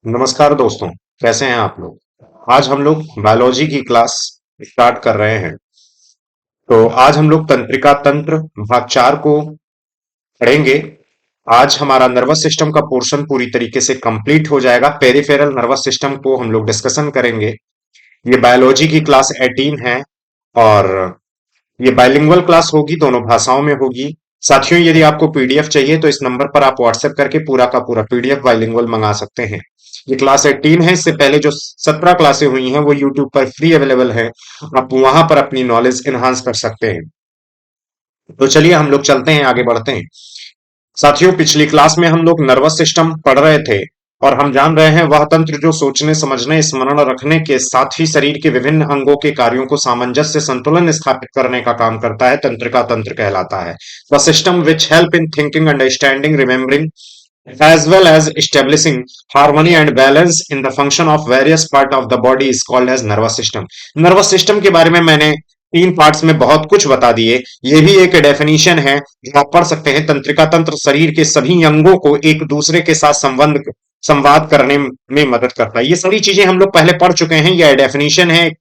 नमस्कार दोस्तों। कैसे हैं आप लोग। आज हम लोग बायोलॉजी की क्लास स्टार्ट कर रहे हैं। तो आज हम लोग तंत्रिका तंत्र भाग 4 को पढ़ेंगे। आज हमारा नर्वस सिस्टम का पोर्शन पूरी तरीके से कंप्लीट हो जाएगा। पेरिफेरल नर्वस सिस्टम को हम लोग डिस्कशन करेंगे। ये बायोलॉजी की क्लास 18 है और ये बाइलिंगुअल क्लास होगी, दोनों भाषाओं में होगी। साथियों, यदि आपको पीडीएफ चाहिए तो इस नंबर पर आप व्हाट्सएप करके पूरा का पूरा पीडीएफ बाइलिंगुअल मंगा सकते हैं। ये क्लास 18 है। इससे पहले जो 17 क्लासें हुई हैं वो यूट्यूब पर फ्री अवेलेबल है। आप वहां पर अपनी नॉलेज एनहांस कर सकते हैं। तो चलिए हम लोग चलते हैं, आगे बढ़ते हैं। साथियों, पिछली क्लास में हम लोग नर्वस सिस्टम पढ़ रहे थे और हम जान रहे हैं वह तंत्र जो सोचने, समझने, स्मरण रखने के साथ ही शरीर के विभिन्न अंगों के कार्यों को सामंजस्य संतुलन स्थापित करने का काम करता है, तंत्रिका तंत्र कहलाता है। The system which help in thinking, understanding, remembering as well as establishing harmony and balance in the function of various part of the body is called as nervous system। Nervous system के बारे में मैंने 3 parts में बहुत कुछ बता दिए। ये भी एक डेफिनेशन है जो आप पढ़ सकते हैं। तंत्रिका तंत्र शरीर के सभी अंगों को एक दूसरे के साथ संवाद करने में मदद करता है। ये सारी चीजें हम लोग पहले पढ़ चुके हैं। यह डेफिनेशन है। एक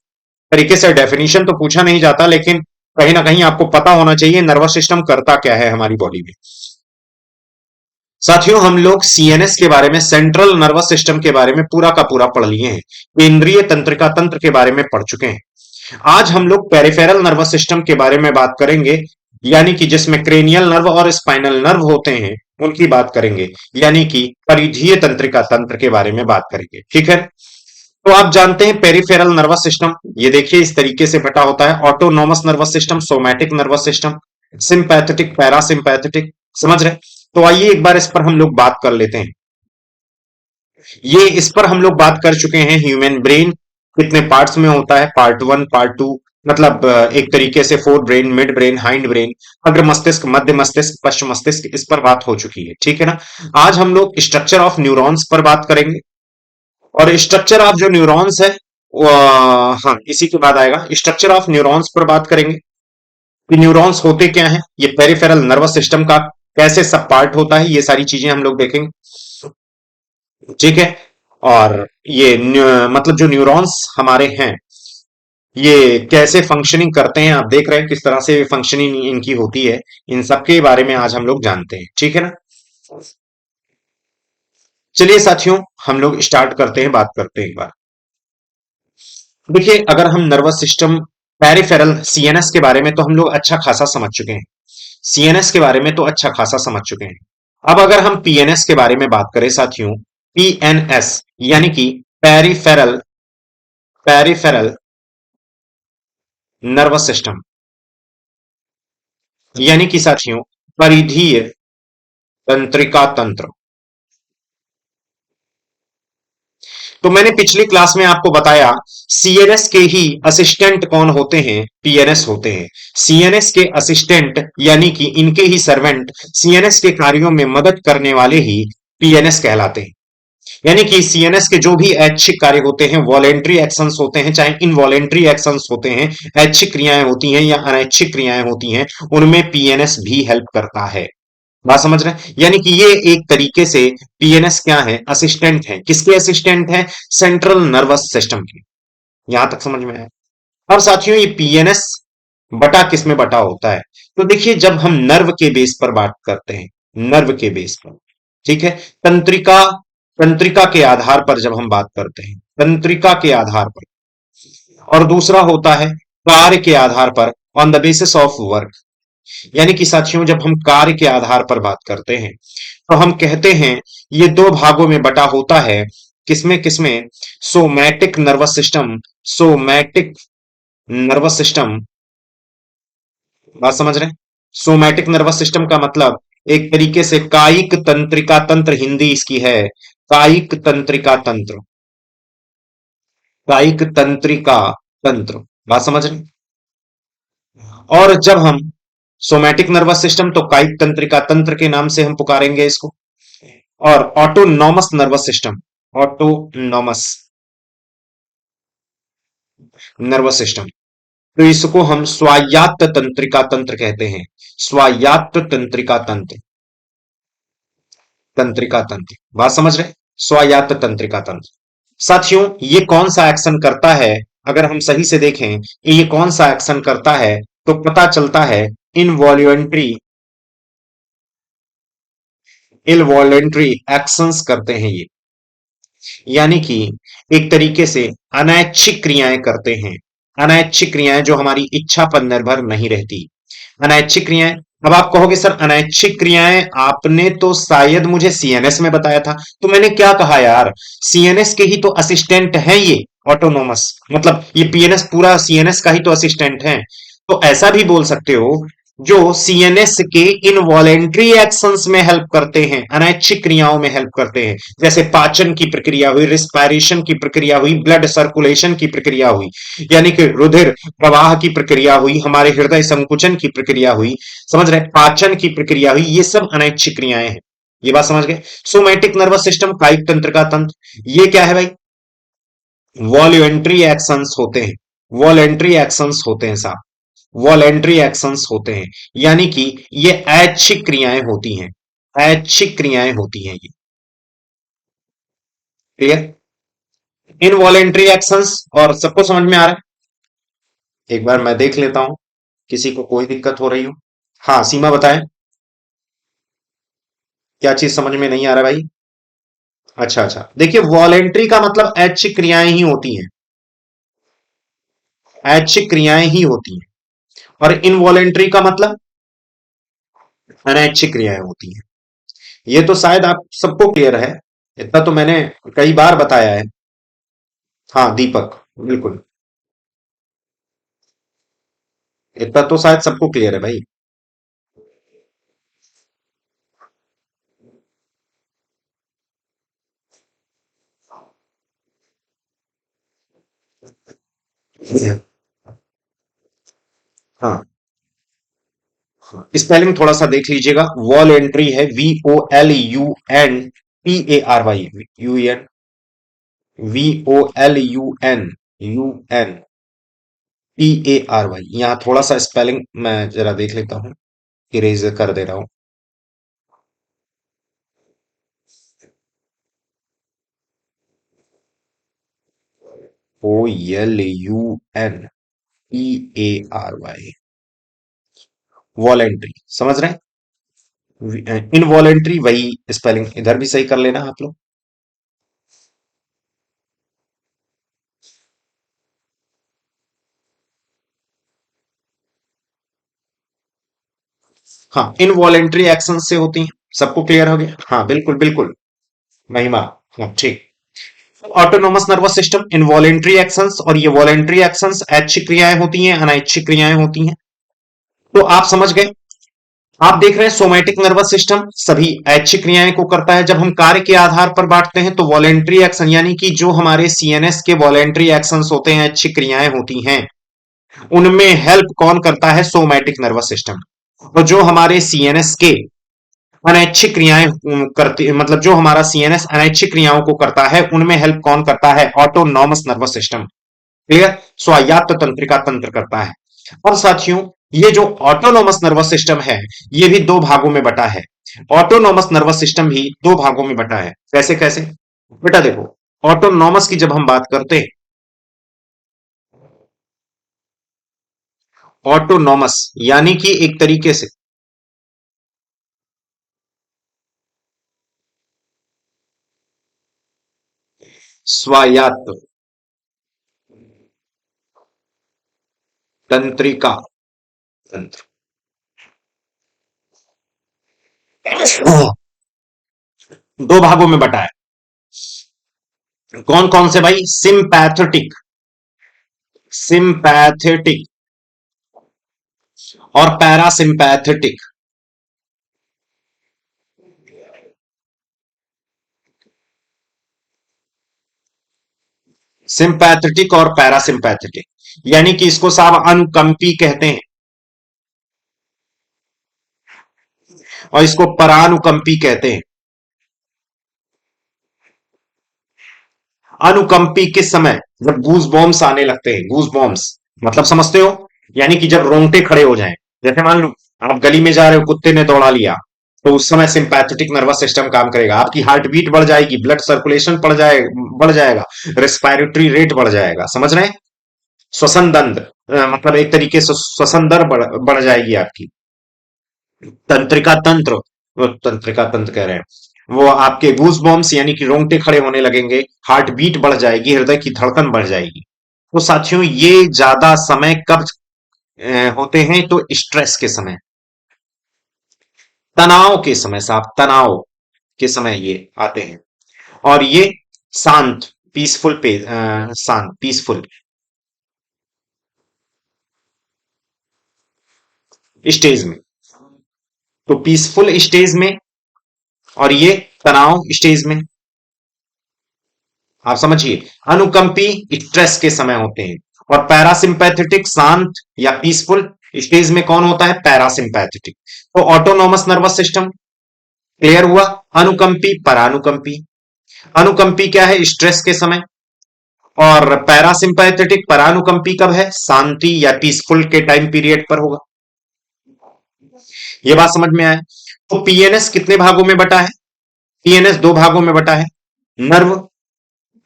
तरीके से डेफिनेशन तो पूछा नहीं जाता, लेकिन कहीं ना कहीं आपको पता होना चाहिए नर्वस सिस्टम करता क्या है हमारी बॉडी में। साथियों, हम लोग सीएनएस के बारे में, सेंट्रल नर्वस सिस्टम के बारे में पूरा का पूरा पढ़ लिए हैं। केंद्रीय तंत्रिका तंत्र के बारे में पढ़ चुके हैं। आज हम लोग पेरिफेरल नर्वस सिस्टम के बारे में बात करेंगे, यानी कि जिसमें क्रेनियल नर्व और स्पाइनल नर्व होते हैं उनकी बात करेंगे, यानी कि परिधीय तंत्रिका तंत्र के बारे में बात करेंगे। ठीक है। तो आप जानते हैं पेरिफेरल नर्वस सिस्टम, ये देखिए इस तरीके से बटा होता है। Autonomous nervous system, somatic nervous system, sympathetic, parasympathetic. समझ रहे। तो आइए एक बार इस पर हम लोग बात कर लेते हैं। ये इस पर हम लोग बात कर चुके हैं। ह्यूमन ब्रेन कितने पार्ट्स में होता है, पार्ट 1, पार्ट 2, मतलब एक तरीके से fore brain, mid brain, hind brain, अग्र मस्तिष्क, मध्य मस्तिष्क, पश्च मस्तिष्क, इस पर बात हो चुकी है। ठीक है ना। आज हम लोग स्ट्रक्चर ऑफ न्यूरॉन्स पर बात करेंगे और स्ट्रक्चर ऑफ जो न्यूरॉन्स है हाँ, इसी के बाद आएगा। स्ट्रक्चर ऑफ न्यूरॉन्स पर बात करेंगे कि न्यूरॉन्स होते क्या हैं, ये पेरिफेरल नर्वस सिस्टम का कैसे सब पार्ट होता है, ये सारी चीजें हम लोग देखेंगे। ठीक है। और ये मतलब जो न्यूरॉन्स हमारे हैं ये कैसे फंक्शनिंग करते हैं, आप देख रहे हैं किस तरह से फंक्शनिंग इनकी होती है। इन सब के बारे में आज हम लोग जानते हैं। ठीक है ना। चलिए साथियों, हम लोग स्टार्ट करते हैं, बात करते हैं एक बार। देखिए, अगर हम नर्वस सिस्टम पेरिफेरल सीएनएस के बारे में तो हम लोग अच्छा खासा समझ चुके हैं। सीएनएस के बारे में तो अच्छा खासा समझ चुके हैं। अब अगर हम पीएनएस के बारे में बात करें साथियों, पीएनएस यानी कि पेरिफेरल पेरिफेरल नर्वस सिस्टम, यानी कि साथियों परिधीय तंत्रिका तंत्र। तो मैंने पिछली क्लास में आपको बताया सीएनएस के ही असिस्टेंट कौन होते हैं, पीएनएस होते हैं। सीएनएस के असिस्टेंट यानी कि इनके ही सर्वेंट, सीएनएस के कार्यों में मदद करने वाले ही पीएनएस कहलाते हैं। यानी कि सीएनएस के जो भी ऐच्छिक कार्य होते हैं, वॉलेंट्री एक्शंस होते हैं, चाहे इनवॉलेंट्री एक्शंस होते हैं, ऐच्छिक क्रियाएं होती हैं या अनैच्छिक क्रियाएं होती हैं, उनमें पीएनएस भी हेल्प करता है। बात समझ रहे हैं। यानी कि ये एक तरीके से पीएनएस क्या है, असिस्टेंट है। किसके असिस्टेंट है, सेंट्रल नर्वस सिस्टम के। यहां तक समझ में आया। और साथियों, ये पीएनएस बटा किस में बटा होता है, तो देखिए जब हम नर्व के बेस पर बात करते हैं, नर्व के बेस पर, ठीक है, तंत्रिका तंत्रिका के आधार पर जब हम बात करते हैं, तंत्रिका के आधार पर, और दूसरा होता है कार्य के आधार पर, on the basis of work. यानी कि साथियों जब हम कार्य के आधार पर बात करते हैं तो हम कहते हैं ये दो भागों में बटा होता है। किसमें किसमें, somatic nervous system, somatic nervous system. बात समझ रहे हैं। सोमैटिक नर्वस सिस्टम का मतलब एक तरीके से कायिक तंत्रिका तंत्र, हिंदी इसकी है कायिक तंत्रिका तंत्र, कायिक तंत्रिका तंत्र। बात समझ रहे हैं। और जब हम सोमैटिक नर्वस सिस्टम तो कायिक तंत्रिका तंत्र के नाम से हम पुकारेंगे इसको। और autonomous nervous system, autonomous nervous system, तो इसको हम स्वायत्त तंत्रिका तंत्र कहते हैं। स्वायत्त तंत्रिका तंत्र, तंत्रिका तंत्र। बात समझ रहे हैं? स्वायत्त तंत्रिका तंत्र। साथियों, ये कौन सा एक्शन करता है? अगर हम सही से देखें कि ये कौन सा एक्शन करता है, तो पता चलता है इनवॉल्यूंट्री इनवॉलेंट्री एक्शंस करते हैं ये, यानी कि एक तरीके से अनैच्छिक क्रियाएं करते हैं। अनैच्छिक क्रियाएं जो हमारी इच्छा पर निर्भर नहीं रहती। अनैच्छिक क्रियाएं। अब आप कहोगे सर अनैच्छिक क्रियाएं आपने तो शायद मुझे सीएनएस में बताया था। तो मैंने क्या कहा यार, सीएनएस के ही तो असिस्टेंट हैं ये ऑटोनोमस, मतलब ये पीएनएस पूरा सीएनएस का ही तो असिस्टेंट है। तो ऐसा भी बोल सकते हो, जो सीएनएस के इनवॉलेंट्री एक्शंस में हेल्प करते हैं, अनैच्छिक क्रियाओं में हेल्प करते हैं, जैसे पाचन की प्रक्रिया हुई, रिस्पायरेशन की प्रक्रिया हुई, ब्लड सर्कुलेशन की प्रक्रिया हुई, यानी कि रुधिर प्रवाह की प्रक्रिया हुई, हमारे हृदय संकुचन की प्रक्रिया हुई, समझ रहे, पाचन की प्रक्रिया हुई, ये सब अनैच्छिक क्रियाएं हैं। ये बात समझ गए? सोमैटिक नर्वस सिस्टम, कायिक तंत्र का तंत्र, ये क्या है भाई? वॉल्यूंट्री एक्शंस होते हैं। वॉलेंट्री एक्शंस होते हैं साहब, वॉलेंट्री एक्शंस होते हैं, यानी कि ये ऐच्छिक क्रियाएं होती हैं। ऐच्छिक क्रियाएं होती हैं ये। क्लियर? इनवॉलेंट्री एक्शंस और सबको समझ में आ रहा है? एक बार मैं देख लेता हूं, किसी को कोई दिक्कत हो रही हो? हाँ, सीमा बताएं, क्या चीज समझ में नहीं आ रहा भाई? अच्छा अच्छा, देखिए वॉलेंट्री का मतलब ऐच्छिक क्रियाएं ही होती हैं। ऐच्छिक क्रियाएं ही होती हैं। और इनवॉलेंट्री का मतलब अनैच्छिक क्रियाएं होती हैं। ये तो शायद आप सबको क्लियर है, इतना तो मैंने कई बार बताया है। हाँ दीपक, बिल्कुल, इतना तो शायद सबको क्लियर है भाई। हाँ, स्पेलिंग थोड़ा सा देख लीजिएगा। वॉल एंट्री है VOLUNTARY, UN, VOLUNTARY, यहां थोड़ा सा स्पेलिंग मैं जरा देख लेता हूं, इरेज कर दे रहा हूं। OLUNTARY, वॉलेंट्री, समझ रहे हैं? इनवॉलेंट्री वही स्पेलिंग इधर भी सही कर लेना आप लोग। हाँ, इनवॉलेंट्री एक्शन से होती हैं। सबको क्लियर हो गया? हाँ बिल्कुल बिल्कुल, महिमा, हाँ ठीक। Autonomous nervous system, involuntary actions, और ये वॉलेंट्री एक्शंस ऐच्छिक क्रियाएं होती हैं, अनैच्छिक क्रियाएं होती हैं। तो आप समझ गए। आप देख रहे हैं सोमैटिक नर्वस सिस्टम सभी ऐच्छिक क्रियाएं को करता है। जब हम कार्य के आधार पर बांटते हैं तो वॉलेंट्री एक्शन, यानी कि जो हमारे सीएनएस के वॉलेंट्री एक्शंस होते हैं, ऐच्छिक क्रियाएं होती हैं, उनमें हेल्प कौन करता है? Somatic nervous system. और जो हमारे सीएनएस के अनैच्छिक क्रियाएं करती, मतलब जो हमारा सीएनएस अनैच्छिक क्रियाओं को करता है, उनमें हेल्प कौन करता है? Autonomous nervous system. क्लियर? स्वायत्त तंत्रिका तंत्र करता है। और साथियों, ये जो ऑटोनॉमस नर्वस सिस्टम है, ये भी दो भागों में बटा है। ऑटोनॉमस नर्वस सिस्टम भी दो भागों में बटा है। कैसे कैसे? बेटा देखो, ऑटोनॉमस की जब हम बात करते हैं, ऑटोनॉमस यानी कि एक तरीके से स्वायत्त तंत्रिका तंत्र। दो भागों में बटा है। कौन कौन से भाई? सिंपैथेटिक, सिंपैथेटिक और पैरासिम्पैथेटिक। सिंपैथेटिक और पैरासिम्पैथेटिक, यानी कि इसको साहब अनुकंपी कहते हैं, और इसको परानुकंपी कहते हैं। अनुकंपी किस समय? जब गूज बॉम्ब्स आने लगते हैं। गूज बॉम्ब्स मतलब समझते हो? यानी कि जब रोंगटे खड़े हो जाएं। जैसे मान लो आप गली में जा रहे हो, कुत्ते ने दौड़ा लिया, तो उस समय सिंपैथेटिक नर्वस सिस्टम काम करेगा, आपकी हार्ट बीट बढ़ जाएगी, ब्लड सर्कुलेशन बढ़ जाएगा, रेस्पिरेटरी रेट बढ़ जाएगा, समझ रहे हैं? श्वसन दंड, मतलब एक तरीके से श्वसन दर बढ़ जाएगी आपकी। तंत्रिका तंत्र, वो तंत्रिका तंत्र कह रहे हैं, वो आपके गूज बॉम्ब्स यानी कि रोंगटे खड़े होने लगेंगे, हार्ट बीट बढ़ जाएगी, हृदय की धड़कन बढ़ जाएगी। तो साथियों, ये ज्यादा समय कब होते हैं? तो स्ट्रेस के समय, तनाव के समय साहब, तनाव के समय ये आते हैं। और ये शांत, शांत पीसफुल स्टेज में, तो पीसफुल स्टेज में, और ये तनाव स्टेज में, आप समझिए। अनुकंपी स्ट्रेस के समय होते हैं। और पैरासिम्पैथेटिक शांत या पीसफुल स्टेज में कौन होता है? पैरासिम्पैथेटिक। तो ऑटोनॉमस नर्वस सिस्टम क्लियर हुआ। अनुकंपी, परानुकंपी। अनुकंपी क्या है? स्ट्रेस के समय। और पैरासिम्पैथेटिक, परानुकंपी कब है? शांति या पीसफुल के टाइम पीरियड पर होगा। ये बात समझ में आए? तो पीएनएस कितने भागों में बटा है? पीएनएस दो भागों में बटा है। नर्व,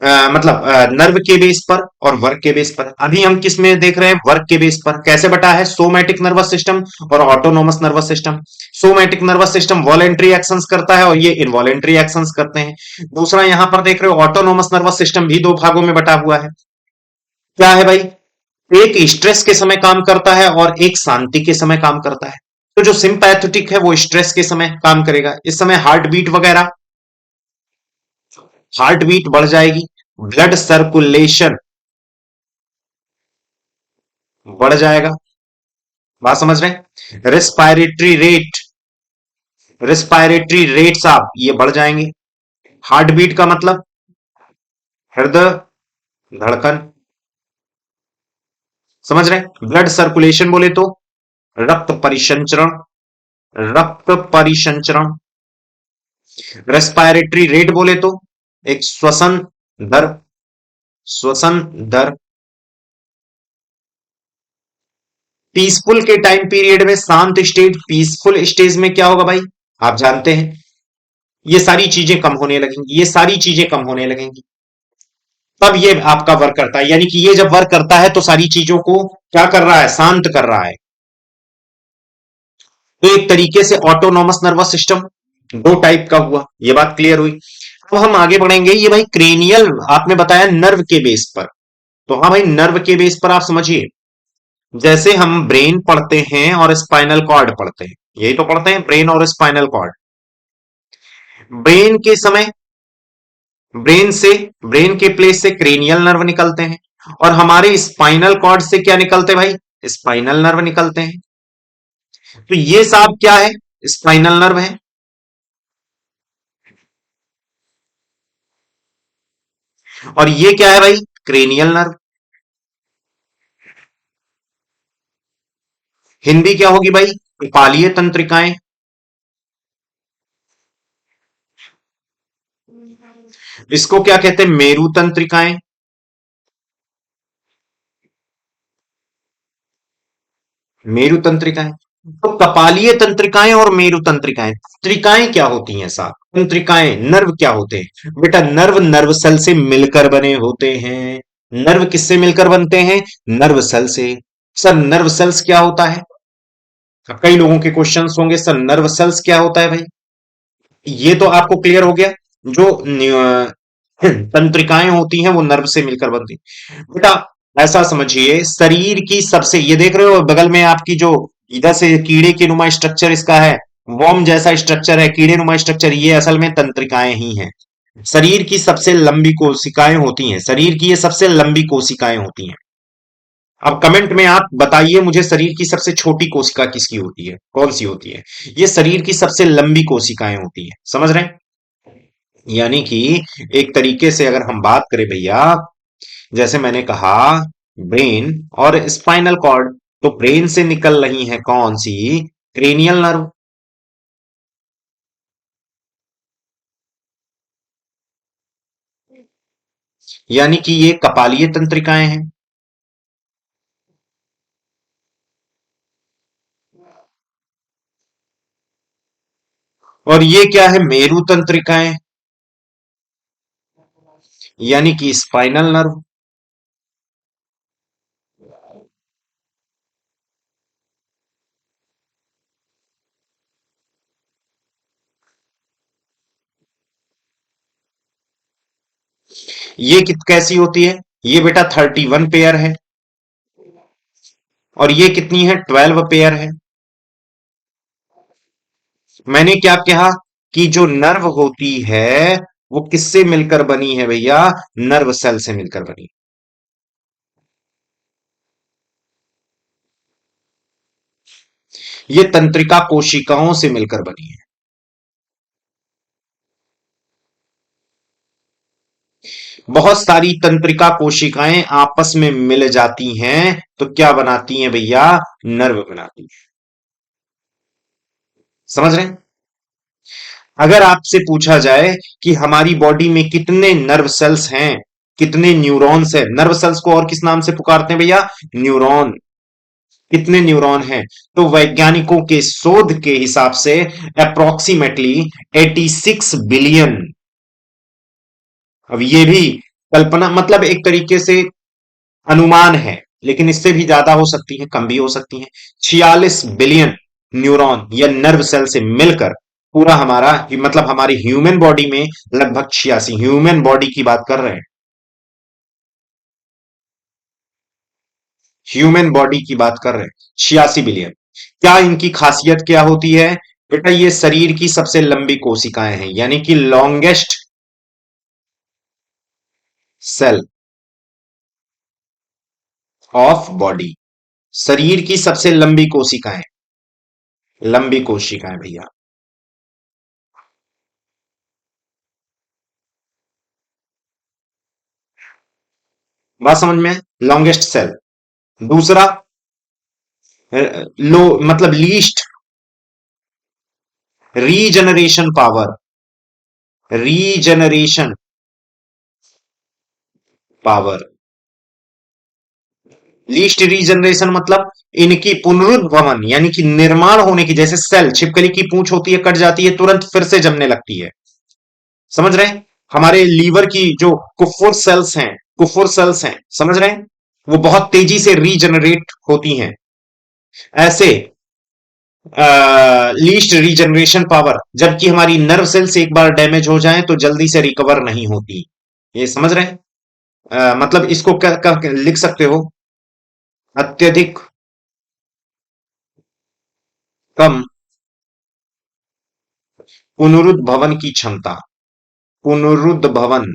मतलब नर्व के बेस पर और वर्क के बेस पर। अभी हम किस में देख रहे हैं? वर्क के बेस पर। कैसे बटा है? सोमैटिक नर्वस सिस्टम और autonomous nervous system. Somatic nervous system voluntary actions करता है और ये इनवॉलेंट्री एक्शंस करते हैं। दूसरा यहां पर देख रहे हो, ऑटोनोमस नर्वस सिस्टम भी दो भागों में बटा हुआ है। क्या है भाई? एक स्ट्रेस के समय काम करता है और एक शांति के समय काम करता है। तो जो सिंपैथेटिक है वो स्ट्रेस के समय काम करेगा। इस समय हार्ट बीट बढ़ जाएगी, ब्लड सर्कुलेशन बढ़ जाएगा, बात समझ रहे हैं? रेस्पायरेटरी रेट साहब ये बढ़ जाएंगे। हार्ट बीट का मतलब हृदय धड़कन, समझ रहे हैं? ब्लड सर्कुलेशन बोले तो रक्त परिसंचरण, रक्त परिसंचरण। रेस्पायरेटरी रेट बोले तो एक दर श्वसन दर। पीसफुल के टाइम पीरियड में शांत स्टेज, पीसफुल स्टेज में क्या होगा भाई? आप जानते हैं, ये सारी चीजें कम होने लगेंगी, ये सारी चीजें कम होने लगेंगी। तब ये आपका वर्क करता है, यानी कि ये जब वर्क करता है तो सारी चीजों को क्या कर रहा है? शांत कर रहा है। तो एक तरीके से ऑटोनॉमस नर्वस सिस्टम दो टाइप का हुआ, ये बात क्लियर हुई। अब हम आगे बढ़ेंगे। ये भाई क्रेनियल आपने बताया नर्व के बेस पर, तो हाँ भाई, नर्व के बेस पर आप समझिए, जैसे हम ब्रेन पढ़ते हैं और स्पाइनल कॉर्ड पढ़ते हैं, यही तो पढ़ते हैं, ब्रेन और स्पाइनल कॉर्ड। ब्रेन के समय, ब्रेन से, ब्रेन के प्लेस से क्रेनियल नर्व निकलते हैं, और हमारे स्पाइनल कॉर्ड से क्या निकलते हैं भाई? स्पाइनल नर्व निकलते हैं। तो ये साहब क्या है? स्पाइनल नर्व है। और ये क्या है भाई? Cranial nerve. हिंदी क्या होगी भाई? कपालीय तंत्रिकाएं। इसको क्या कहते हैं? मेरु तंत्रिकाएं। मेरु तंत्रिकाएं। तो कपालीय तंत्रिकाएं और मेरु तंत्रिकाएं, तंत्रिकाएं क्या होती हैं साहब? तंत्रिकाएं, नर्व क्या होते हैं बेटा? नर्व नर्व सेल से मिलकर बने होते हैं। नर्व किससे मिलकर बनते हैं? नर्व सेल से। सर नर्व सेल्स क्या होता है? अब कई लोगों के क्वेश्चंस होंगे, सर नर्व सेल्स क्या होता है भाई? ये तो आपको क्लियर हो गया। जो तंत्रिकाएं होती हैं वो नर्व से मिलकर बनती हैं। बेटा ऐसा समझिए, शरीर की सबसे, ये देख रहे हो बगल में आपकी जो इधर से कीड़े के नुमा स्ट्रक्चर इसका है, वॉर्म जैसा स्ट्रक्चर है, कीड़े नुमा स्ट्रक्चर, ये असल में तंत्रिकाएं ही हैं। शरीर की सबसे लंबी कोशिकाएं होती हैं, शरीर की ये सबसे लंबी कोशिकाएं होती हैं। अब कमेंट में आप बताइए मुझे, शरीर की सबसे छोटी कोशिका किसकी होती है? कौन सी होती है? ये शरीर की सबसे लंबी कोशिकाएं होती हैं, समझ रहे हैं? यानी कि एक तरीके से अगर हम बात करें भैया, जैसे मैंने कहा ब्रेन और स्पाइनल कॉर्ड, तो ब्रेन से निकल रही है कौन सी? Cranial nerve. यानी कि ये कपालीय तंत्रिकाएं हैं। और ये क्या है? मेरु तंत्रिकाएं, यानी कि स्पाइनल नर्व। ये कैसी होती है? ये बेटा 31 पेयर है। और ये कितनी है? 12 पेयर है। मैंने क्या कहा कि जो नर्व होती है वो किससे मिलकर बनी है भैया? नर्व सेल से मिलकर बनी। ये तंत्रिका कोशिकाओं से मिलकर बनी है। बहुत सारी तंत्रिका कोशिकाएं आपस में मिल जाती हैं तो क्या बनाती हैं भैया? नर्व बनाती हैं। समझ रहे हैं? अगर आपसे पूछा जाए कि हमारी बॉडी में कितने नर्व सेल्स हैं, कितने न्यूरॉन्स हैं, नर्व सेल्स को और किस नाम से पुकारते हैं भैया? न्यूरॉन। कितने न्यूरॉन हैं? तो वैज्ञानिकों के शोध के हिसाब से अप्रोक्सीमेटली 86 बिलियन। अब ये भी कल्पना, मतलब एक तरीके से अनुमान है, लेकिन इससे भी ज्यादा हो सकती है, कम भी हो सकती है। 46 बिलियन न्यूरॉन या नर्व सेल से मिलकर पूरा हमारा मतलब हमारी ह्यूमन बॉडी में लगभग 86, ह्यूमन बॉडी की बात कर रहे हैं, ह्यूमन बॉडी की बात कर रहे हैं, 86 बिलियन। क्या इनकी खासियत क्या होती है? बेटा ये शरीर की सबसे लंबी कोशिकाएं हैं, यानी कि लॉन्गेस्ट सेल ऑफ बॉडी। शरीर की सबसे लंबी कोशिकाएं, लंबी कोशिकाएं भैया। बात समझ में? Longest cell. दूसरा, लो मतलब least regeneration power, regeneration power. Least regeneration मतलब इनकी पुनरुद्भवन, यानी कि निर्माण होने की, जैसे सेल छिपकली की पूंछ होती है, कट जाती है, तुरंत फिर से जमने लगती है। समझ रहे हैं? हमारे लीवर की जो कुफुर सेल्स हैं, कुफुर सेल्स हैं, समझ रहे हैं, वो बहुत तेजी से रीजनरेट होती हैं। ऐसे लीस्ट रीजनरेशन पावर, जबकि हमारी नर्व सेल्स एक बार डैमेज हो जाएं तो जल्दी से रिकवर नहीं होती। ये समझ रहे हैं? मतलब इसको क्या लिख सकते हो? अत्यधिक कम पुनरुद्भवन की क्षमता, पुनरुद्भवन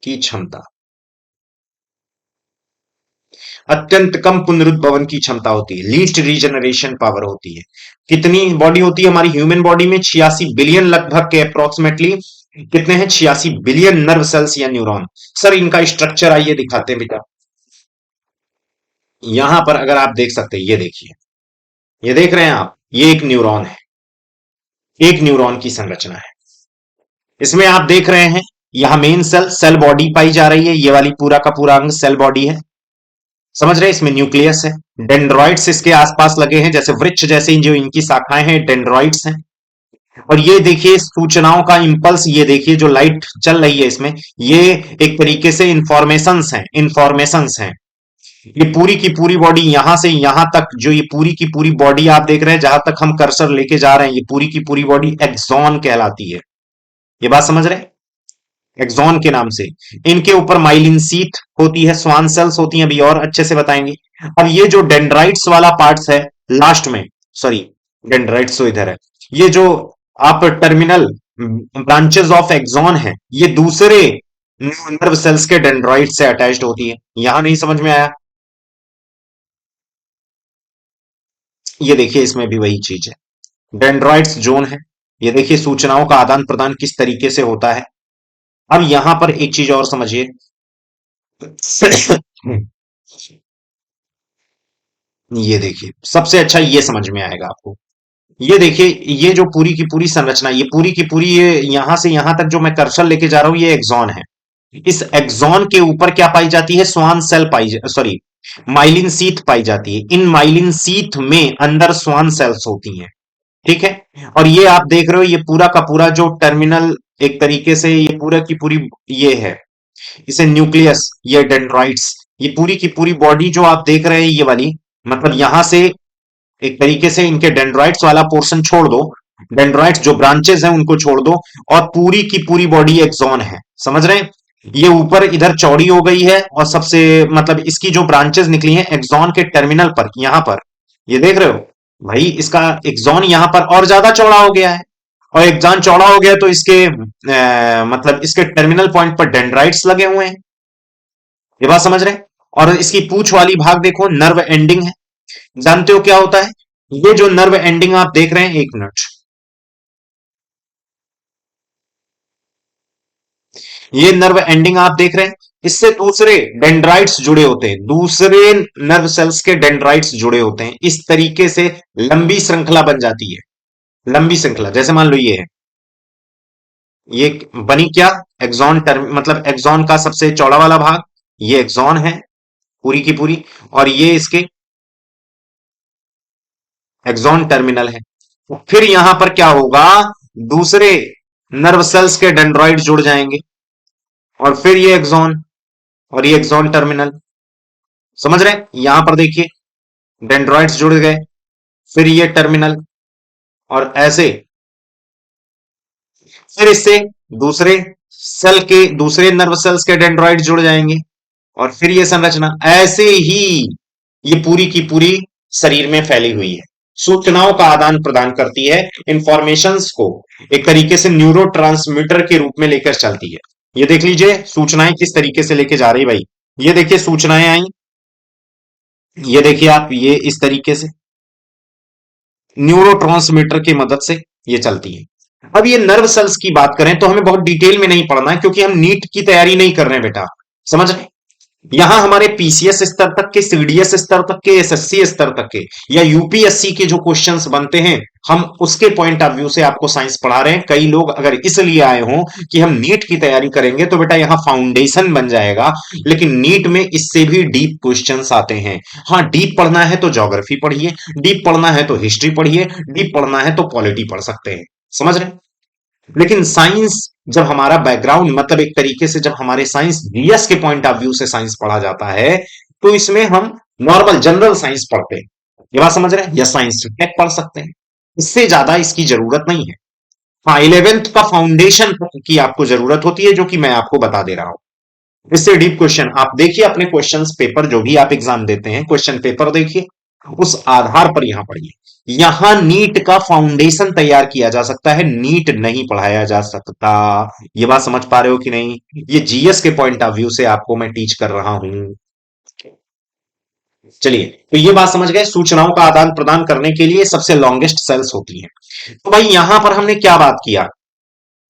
की क्षमता, अत्यंत कम पुनरुद्भवन की क्षमता होती है, लीस्ट रीजनरेशन पावर होती है। कितनी बॉडी होती है हमारी ह्यूमन बॉडी में? 86 बिलियन लगभग के अप्रोक्सीमेटली। कितने हैं? 86 बिलियन नर्व सेल्स या न्यूरॉन। सर इनका स्ट्रक्चर आइए दिखाते हैं बेटा। यहां पर अगर आप देख सकते हैं, ये देखिए, ये देख रहे हैं आप, ये एक न्यूरॉन है, एक न्यूरॉन की संरचना है। इसमें आप देख रहे हैं, यहां मेन सेल, सेल बॉडी पाई जा रही है, ये वाली पूरा का पूरा अंग सेल बॉडी है। समझ रहे हैं? इसमें न्यूक्लियस है, डेंड्रॉइड्स इसके आसपास लगे हैं, जैसे वृक्ष जैसे जो इनकी शाखाएं हैं, डेंड्रॉइड्स हैं। और ये देखिए सूचनाओं का इंपल्स, ये देखिए जो लाइट चल रही है इसमें, ये एक तरीके से इंफॉर्मेशंस हैं, इंफॉर्मेशंस हैं। ये पूरी की पूरी बॉडी, यहां से यहां तक जो ये पूरी की पूरी बॉडी आप देख रहे हैं, जहां तक हम कर्सर लेके जा रहे हैं, ये पूरी की पूरी बॉडी एक्सॉन कहलाती है। ये बात समझ रहे हैं? एक्सॉन के नाम से। इनके ऊपर माइलिन सीथ होती है, स्वान सेल्स होती हैं, अभी और अच्छे से बताएंगे। अब ये जो डेंड्राइट्स वाला पार्ट है लास्ट में, सॉरी डेंड्राइट्स तो इधर है, ये जो आप टर्मिनल ब्रांचेस ऑफ एक्सॉन है, ये दूसरे नर्व सेल्स के डेंड्राइट से अटैच्ड होती है। यहां नहीं समझ में आया? ये देखिए इसमें भी वही चीज है, डेंड्राइट्स जोन है। ये देखिए सूचनाओं का आदान प्रदान किस तरीके से होता है। अब यहां पर एक चीज और समझिए। ये देखिए सबसे अच्छा ये समझ में आएगा आपको। ये देखिए, ये जो पूरी की पूरी संरचना, ये पूरी की पूरी, ये यहां से यहां तक जो मैं कर्सर लेके जा रहा हूं, ये एक्सॉन है। इस एक्सॉन के ऊपर क्या पाई जाती है? स्वान सेल पाई, सॉरी माइलिन सीथ पाई जाती है। इन माइलिन सीथ में अंदर स्वान सेल्स होती हैं। ठीक है। और ये आप देख रहे हो, ये पूरा का पूरा जो टर्मिनल, एक तरीके से ये पूरा की पूरी ये है, इसे न्यूक्लियस, ये डेंड्राइट्स, ये पूरी की पूरी बॉडी जो आप देख रहे हैं ये वाली, मतलब यहां से एक तरीके से इनके डेंड्राइट्स वाला पोर्शन छोड़ दो, डेंड्राइट्स जो ब्रांचेस हैं उनको छोड़ दो, और पूरी की पूरी बॉडी एक्सॉन है। समझ रहे हैं? ये ऊपर इधर चौड़ी हो गई है, और सबसे मतलब इसकी जो ब्रांचेस निकली हैं एक्सॉन के टर्मिनल पर, यहां पर ये देख रहे हो भाई, इसका एक्सॉन यहां पर और ज्यादा चौड़ा हो गया है। और एक्सॉन चौड़ा हो गया तो इसके मतलब इसके टर्मिनल पॉइंट पर डेंड्राइट्स लगे हुए हैं। ये बात समझ रहे हैं? और इसकी पूंछ वाली भाग देखो, नर्व एंडिंग है। जानते हो क्या होता है? ये जो नर्व एंडिंग आप देख रहे हैं, एक मिनट, ये नर्व एंडिंग आप देख रहे हैं, इससे दूसरे डेंड्राइट्स जुड़े होते हैं, दूसरे नर्व सेल्स के डेंड्राइट्स जुड़े होते हैं। इस तरीके से लंबी श्रृंखला बन जाती है। लंबी श्रृंखला, जैसे मान लो ये बनी क्या, एक्सॉन टर्म, मतलब एक्सॉन का सबसे चौड़ा वाला भाग, ये एक्सॉन है पूरी की पूरी, और ये इसके एक्सॉन टर्मिनल है। फिर यहां पर क्या होगा, दूसरे नर्व सेल्स के डेंड्राइड जुड़ जाएंगे, और फिर ये एक्सॉन, और ये एक्सॉन टर्मिनल। समझ रहे हैं? यहां पर देखिए डेंड्राइड्स जुड़ गए, फिर ये टर्मिनल, और ऐसे फिर इससे दूसरे सेल के, दूसरे नर्व सेल्स के डेंड्राइड जुड़ जाएंगे, और फिर ये संरचना ऐसे ही ये पूरी की पूरी शरीर में फैली हुई है, सूचनाओं का आदान प्रदान करती है, इंफॉर्मेशंस को एक तरीके से न्यूरो के रूप में लेकर चलती है। ये देख लीजिए सूचनाएं किस तरीके से लेके जा रही है भाई। ये देखिए सूचनाएं आई, ये देखिए आप, ये इस तरीके से न्यूरो की मदद से ये चलती है। अब ये नर्व सेल्स की बात करें तो हमें बहुत डिटेल में नहीं पढ़ना है, क्योंकि हम नीट की तैयारी नहीं कर रहे हैं बेटा। समझ रहे हैं? यहां हमारे पीसीएस स्तर तक के, सीडीएस स्तर तक के, एसएससी स्तर तक के, या यूपीएससी के जो क्वेश्चंस बनते हैं, हम उसके पॉइंट ऑफ व्यू से आपको साइंस पढ़ा रहे हैं। कई लोग अगर इसलिए आए हों कि हम नीट की तैयारी करेंगे, तो बेटा यहां फाउंडेशन बन जाएगा, लेकिन नीट में इससे भी डीप क्वेश्चंस आते हैं। हाँ, डीप पढ़ना है तो ज्योग्राफी पढ़िए, डीप पढ़ना है तो हिस्ट्री पढ़िए, डीप पढ़ना है तो पॉलिटी पढ़ सकते हैं। समझ रहे हैं? लेकिन साइंस, जब हमारा बैकग्राउंड, मतलब एक तरीके से जब हमारे साइंस जीएस के पॉइंट ऑफ व्यू से साइंस पढ़ा जाता है, तो इसमें हम नॉर्मल जनरल साइंस पढ़ते हैं। ये बात समझ रहे हैं? या साइंस टेक पढ़ सकते हैं, इससे ज्यादा इसकी जरूरत नहीं है। हाँ, 11th का फाउंडेशन की आपको जरूरत होती है, जो कि मैं आपको बता दे रहा हूं। इससे डीप क्वेश्चन आप देखिए, अपने क्वेश्चंस पेपर जो भी आप एग्जाम देते हैं, क्वेश्चन पेपर देखिए, उस आधार पर यहां पढ़िए। यहां नीट का फाउंडेशन तैयार किया जा सकता है, नीट नहीं पढ़ाया जा सकता। ये बात समझ पा रहे हो कि नहीं? ये जीएस के पॉइंट ऑफ व्यू से आपको मैं टीच कर रहा हूं। चलिए, तो ये बात समझ गए, सूचनाओं का आदान प्रदान करने के लिए सबसे लॉन्गेस्ट सेल्स होती हैं। तो भाई यहां पर हमने क्या बात किया,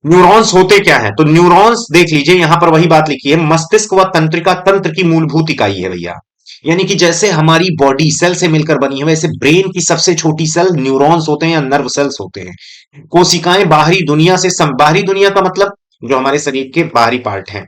न्यूरॉन्स होते क्या है? तो न्यूरॉन्स देख लीजिए, यहां पर वही बात लिखी है, मस्तिष्क व तंत्रिका तंत्र की मूलभूत इकाई है भैया। यानी कि जैसे हमारी बॉडी सेल से मिलकर बनी है, वैसे ब्रेन की सबसे छोटी सेल न्यूरॉन्स होते हैं, या नर्व सेल्स होते हैं। कोशिकाएं बाहरी दुनिया से बाहरी दुनिया का मतलब जो हमारे शरीर के बाहरी पार्ट हैं,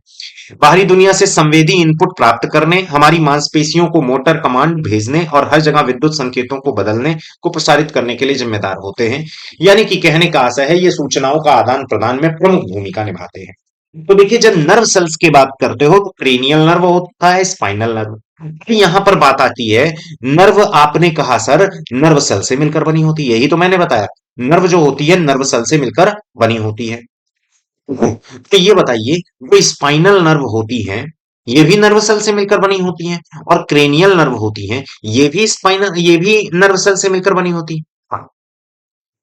बाहरी दुनिया से संवेदी इनपुट प्राप्त करने, हमारी मांसपेशियों को मोटर कमांड भेजने, और हर जगह विद्युत संकेतों को बदलने को प्रसारित करने के लिए जिम्मेदार होते हैं। यानी कि कहने का आशय है, ये सूचनाओं का आदान प्रदान में प्रमुख भूमिका निभाते हैं। तो देखिए, जब नर्व सेल्स की बात करते हो तो क्रेनियल नर्व होता है, स्पाइनल नर्व। तो यहां पर बात आती है, नर्व आपने कहा सर नर्व सेल से मिलकर बनी होती है, यही तो मैंने बताया, नर्व जो होती है नर्व सेल से मिलकर बनी होती है। तो ये बताइए, जो स्पाइनल नर्व होती हैं, ये भी नर्व सेल से मिलकर बनी होती हैं, और क्रेनियल नर्व होती हैं, ये भी नर्व सेल से मिलकर बनी होती हैं। हाँ,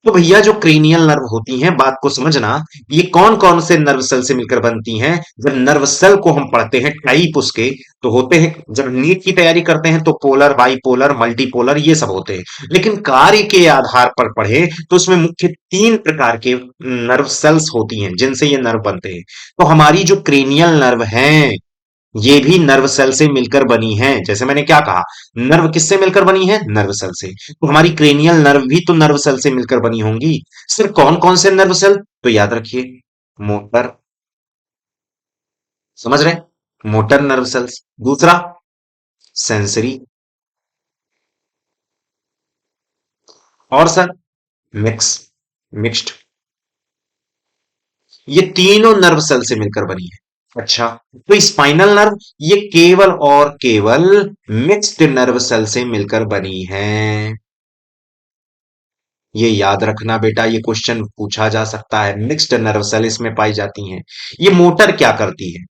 तो भैया जो क्रेनियल नर्व होती हैं, बात को समझना, ये कौन कौन से नर्व सेल से मिलकर बनती हैं? जब नर्व सेल को हम पढ़ते हैं, टाइप उसके तो होते हैं, जब नीट की तैयारी करते हैं तो पोलर, बाइपोलर, मल्टीपोलर, ये सब होते हैं। लेकिन कार्य के आधार पर पढ़े तो उसमें मुख्य 3 प्रकार के नर्व सेल्स होती हैं, जिनसे ये नर्व बनते हैं। तो हमारी जो क्रेनियल नर्व है, ये भी नर्व सेल से मिलकर बनी है। जैसे मैंने क्या कहा, नर्व किससे मिलकर बनी है? नर्व सेल से। तो हमारी क्रेनियल नर्व भी तो नर्व सेल से मिलकर बनी होंगी। सिर्फ कौन कौन से नर्व सेल? तो याद रखिए, मोटर, समझ रहे हैं? Motor nerve cells. दूसरा सेंसरी और सर मिक्स मिक्स्ड। ये तीनों नर्व सेल से मिलकर बनी है। अच्छा, तो स्पाइनल नर्व ये केवल और केवल मिक्स्ड नर्व सेल से मिलकर बनी है। ये याद रखना बेटा, ये क्वेश्चन पूछा जा सकता है। मिक्स्ड नर्व सेल इसमें पाई जाती हैं। ये मोटर क्या करती है,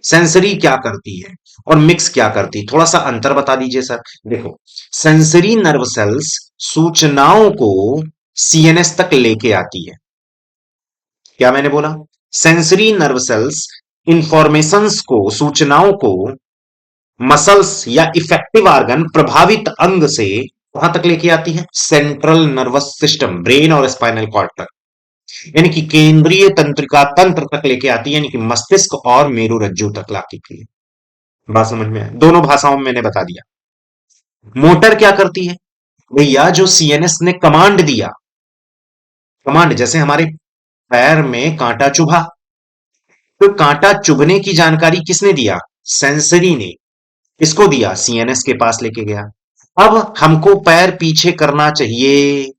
सेंसरी क्या करती है और मिक्स क्या करती है, थोड़ा सा अंतर बता दीजिए सर। देखो, सेंसरी नर्व सेल्स सूचनाओं को सीएनएस तक लेके आती है। क्या मैंने बोला? सेंसरी नर्व सेल्स इंफॉर्मेशंस को, सूचनाओं को मसल्स या इफेक्टिव ऑर्गन, प्रभावित अंग से कहां तक लेके आती है? सेंट्रल नर्वस सिस्टम, ब्रेन और स्पाइनल कॉर्ड तक, यानी कि केंद्रीय तंत्रिका तंत्र तक लेके आती है, यानी कि मस्तिष्क और मेरुरज्जु तक लाती है। बात समझ में आए? दोनों भाषाओं में मैंने बता दिया। मोटर क्या करती है भैया? जो सीएनएस ने कमांड दिया, कमांड जैसे हमारे पैर में कांटा चुभा, तो कांटा चुभने की जानकारी किसने दिया? सेंसरी ने। किसको दिया? सीएनएस के पास लेके गया। अब हमको पैर पीछे करना चाहिए,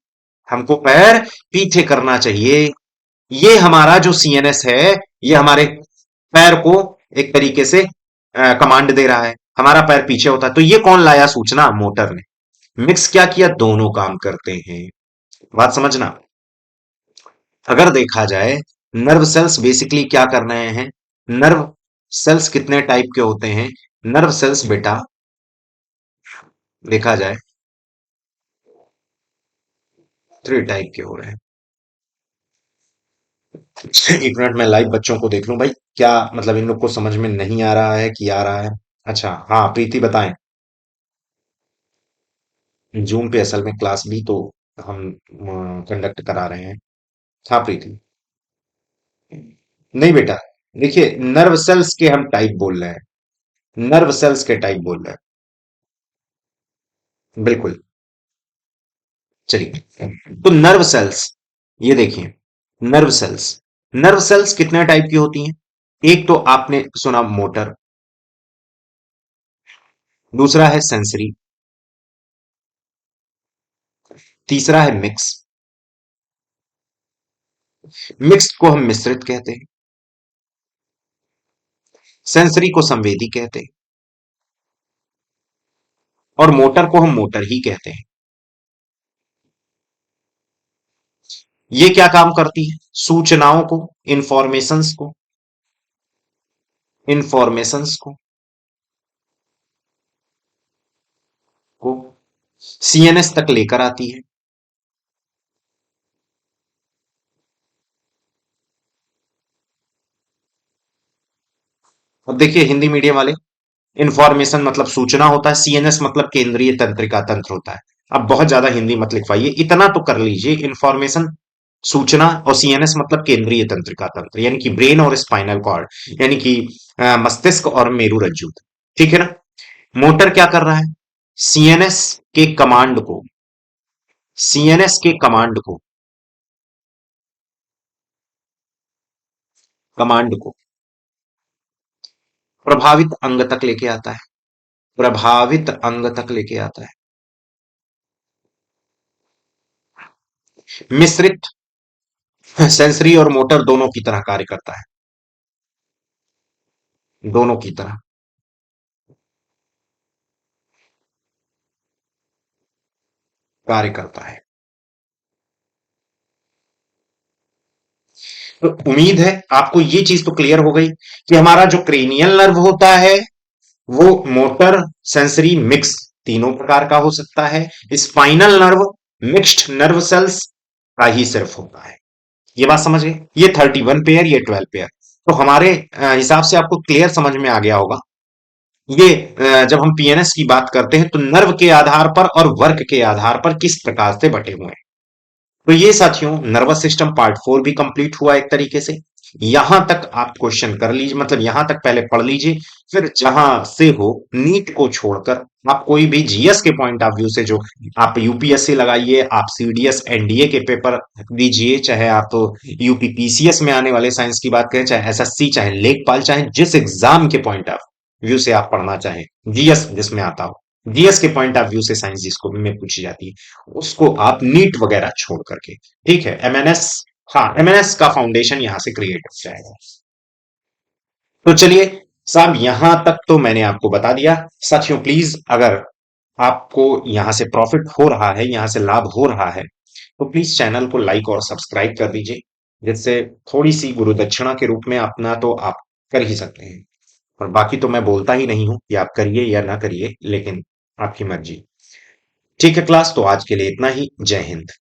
हमको पैर पीछे करना चाहिए। ये हमारा जो सीएनएस है, ये हमारे पैर को एक तरीके से कमांड दे रहा है, हमारा पैर पीछे होता है। तो ये कौन लाया सूचना? मोटर ने। मिक्स क्या किया? दोनों काम करते हैं। बात समझना। अगर देखा जाए, नर्व सेल्स बेसिकली क्या कर रहे हैं? नर्व सेल्स कितने टाइप के होते हैं? नर्व सेल्स बेटा देखा जाए 3 टाइप के हो रहे हैं। एक मिनट में लाइव बच्चों को देख लूं भाई, क्या मतलब इन लोग को समझ में नहीं आ रहा है कि आ रहा है? अच्छा, हाँ प्रीति बताएं। जूम पे असल में क्लास भी तो हम कंडक्ट करा रहे हैं। हाँ प्रीति। नहीं बेटा, देखिए नर्व सेल्स के हम टाइप बोल रहे हैं, नर्व सेल्स के टाइप बोल रहे हैं, बिल्कुल। चलिए, तो नर्व सेल्स, ये देखिए, नर्व सेल्स, नर्व सेल्स कितने टाइप की होती हैं? एक तो आपने सुना मोटर, दूसरा है सेंसरी, तीसरा है मिक्स। मिक्स्ड को हम मिश्रित कहते हैं, सेंसरी को संवेदी कहते हैं, और मोटर को हम मोटर ही कहते हैं। ये क्या काम करती है? सूचनाओं को, इंफॉर्मेशंस को, इंफॉर्मेशंस को सीएनएस तक लेकर आती है। अब देखिए हिंदी मीडियम वाले, इंफॉर्मेशन मतलब सूचना होता है, सीएनएस मतलब केंद्रीय तंत्रिका तंत्र होता है। अब बहुत ज्यादा हिंदी मत लिखवाइए, इतना तो कर लीजिए, इंफॉर्मेशन सूचना, और सीएनएस मतलब केंद्रीय तंत्रिका तंत्र, यानी कि ब्रेन और स्पाइनल कॉर्ड, यानी कि मस्तिष्क और मेरुरज्जु। ठीक है ना? मोटर क्या कर रहा है? सीएनएस के कमांड को, सीएनएस के कमांड को प्रभावित अंग तक लेके आता है, प्रभावित अंग तक लेके आता है। मिश्रित सेंसरी और मोटर दोनों की तरह कार्य करता है, दोनों की तरह कार्य करता है। तो उम्मीद है आपको ये चीज तो क्लियर हो गई कि हमारा जो क्रेनियल नर्व होता है वो मोटर, सेंसरी, मिक्स तीनों प्रकार का हो सकता है। Spinal nerve mixed nerve cells का ही सिर्फ होता है। ये बात समझ गए? ये 31 पेयर, ये 12 पेयर। तो हमारे हिसाब से आपको क्लियर समझ में आ गया होगा। ये जब हम पीएनएस की बात करते हैं तो नर्व के आधार पर और वर्क के आधार पर किस प्रकार से बटे हुए हैं। तो ये साथियों, नर्वस सिस्टम पार्ट 4 भी कंप्लीट हुआ एक तरीके से। यहां तक आप क्वेश्चन कर लीजिए, मतलब यहां तक पहले पढ़ लीजिए, फिर जहां से हो नीट को छोड़कर आप कोई भी जीएस के पॉइंट ऑफ व्यू से, जो आप यूपीएससी लगाइए, आप सीडीएस एनडीए के पेपर दीजिए, चाहे आप यूपीपीसीएस में आने वाले साइंस की बात करें, चाहे एसएससी, चाहे लेखपाल, चाहे जिस एग्जाम के पॉइंट ऑफ व्यू से आप पढ़ना चाहें, जीएस जिसमें आता हो, जीएस के पॉइंट ऑफ व्यू से साइंस जिसको भी में पूछी जाती है, उसको आप नीट वगैरह छोड़ करके, ठीक है, एमएनएस, हाँ एमएनएस का फाउंडेशन यहां से क्रिएट हो जाएगा। तो चलिए साहब, यहां तक तो मैंने आपको बता दिया। साथियों प्लीज, अगर आपको यहां से प्रॉफिट हो रहा है, यहां से लाभ हो रहा है, तो प्लीज चैनल को लाइक और सब्सक्राइब कर दीजिए, जिससे थोड़ी सी गुरु दक्षिणा के रूप में अपना तो आप कर ही सकते हैं। और बाकी तो मैं बोलता ही नहीं हूं कि आप करिए या ना करिए, लेकिन आपकी मर्जी। ठीक है क्लास, तो आज के लिए इतना ही। जय हिंद।